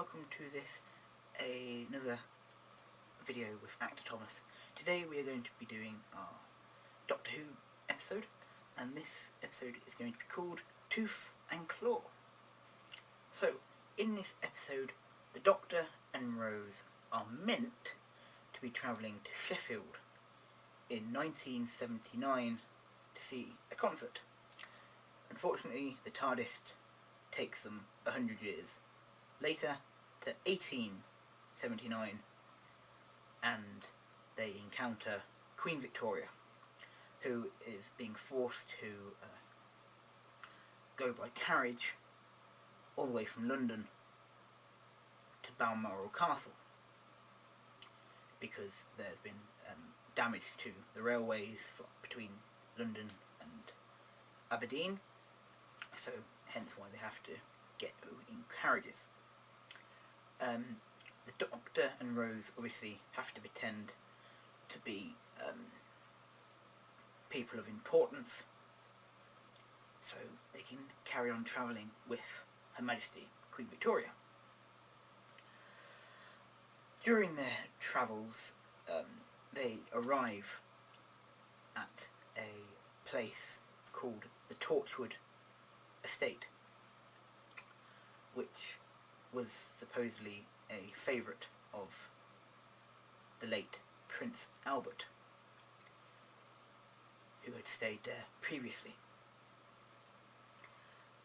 welcome to this another video with Actor Thomas. Today we are going to be doing our Doctor Who episode, and this episode is going to be called Tooth and Claw. So, in this episode, the Doctor and Rose are meant to be travelling to Sheffield in 1979 to see a concert. Unfortunately, the TARDIS takes them 100 years later to 1879, and they encounter Queen Victoria, who is being forced to go by carriage all the way from London to Balmoral Castle because there's been damage to the railways between London and Aberdeen, so hence why they have to get in carriages. The Doctor and Rose obviously have to pretend to be people of importance, so they can carry on travelling with Her Majesty Queen Victoria. During their travels, they arrive at a place called the Torchwood Estate, which was supposedly a favourite of the late Prince Albert, who had stayed there previously.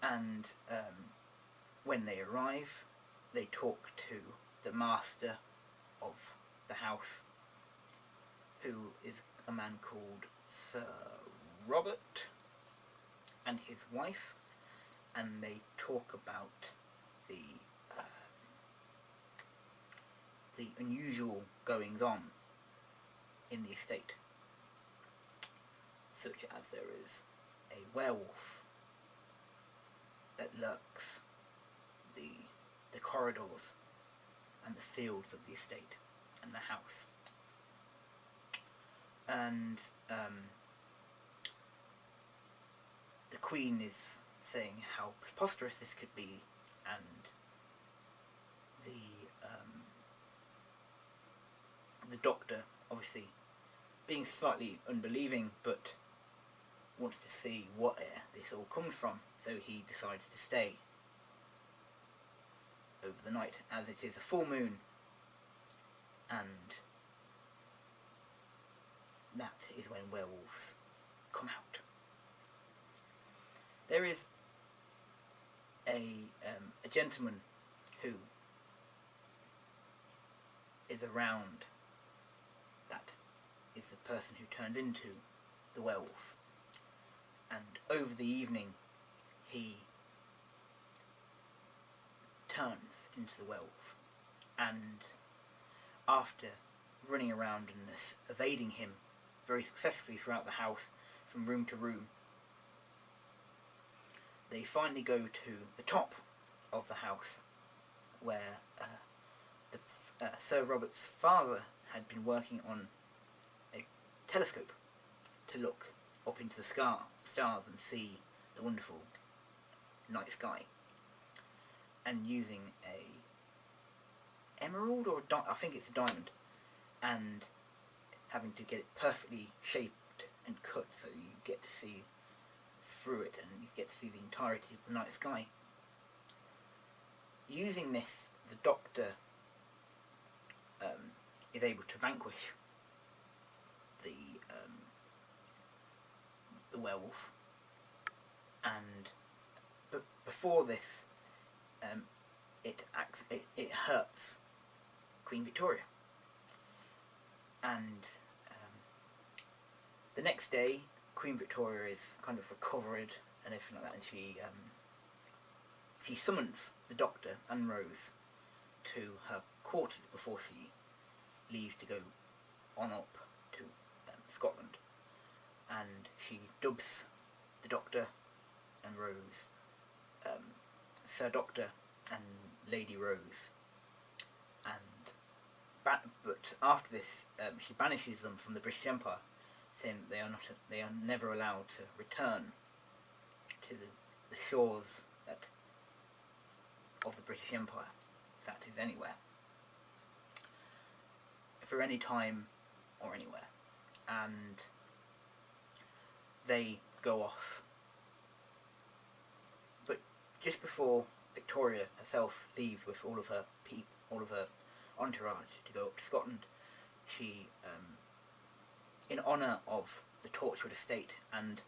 And when they arrive, they talk to the master of the house, who is a man called Sir Robert, and his wife, and they talk about the unusual goings on in the estate, such as there is a werewolf that lurks the corridors and the fields of the estate and the house. And the Queen is saying how preposterous this could be, and the Doctor, obviously being slightly unbelieving, but wants to see what this all comes from, so he decides to stay over the night, as it is a full moon, and that is when werewolves come out. There is a gentleman who is around, that is the person who turns into the werewolf, and over the evening he turns into the werewolf, and after running around and evading him very successfully throughout the house from room to room, they finally go to the top of the house, where Sir Robert's father had been working on a telescope to look up into the stars and see the wonderful night sky, and using a emerald or I think it's a diamond, and having to get it perfectly shaped and cut so you get to see through it and you get to see the entirety of the night sky. Using this, the Doctor is able to vanquish the werewolf, and before this, it hurts Queen Victoria, and the next day Queen Victoria is kind of recovered and everything like that, and she summons the Doctor and Rose to her quarters before she leaves to go on up to Scotland, and she dubs the Doctor and Rose Sir Doctor and Lady Rose, and but after this she banishes them from the British Empire, saying that they are never allowed to return to the shores of the British Empire. that is anywhere, for any time or anywhere, and they go off. But just before Victoria herself leaves with all of her entourage to go up to Scotland, she, in honour of the Torchwood estate and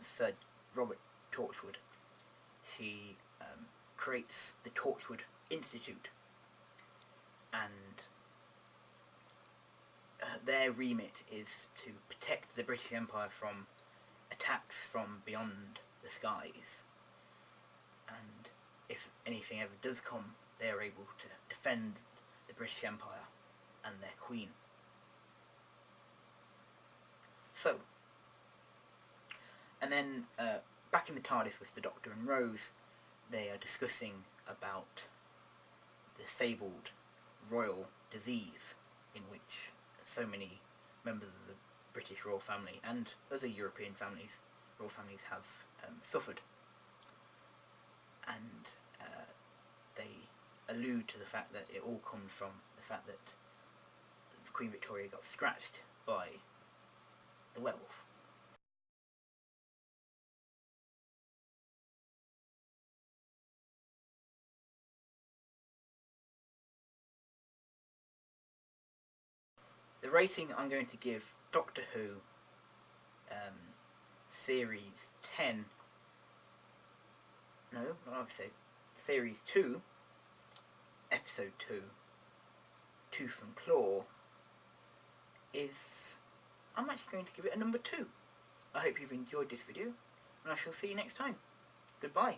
Sir Robert Torchwood, she creates the Torchwood Institute, and their remit is to protect the British Empire from attacks from beyond the skies, and if anything ever does come, they are able to defend the British Empire and their Queen. So, and then back in the TARDIS with the Doctor and Rose, they are discussing about the fabled royal disease in which so many members of the British royal family and other European royal families have suffered. And they allude to the fact that it all comes from the fact that Queen Victoria got scratched by the werewolf. The rating I'm going to give Doctor Who Series 10, no, not episode, Series 2, Episode 2, Tooth and Claw, is, I'm actually going to give it a number 2. I hope you've enjoyed this video, and I shall see you next time. Goodbye.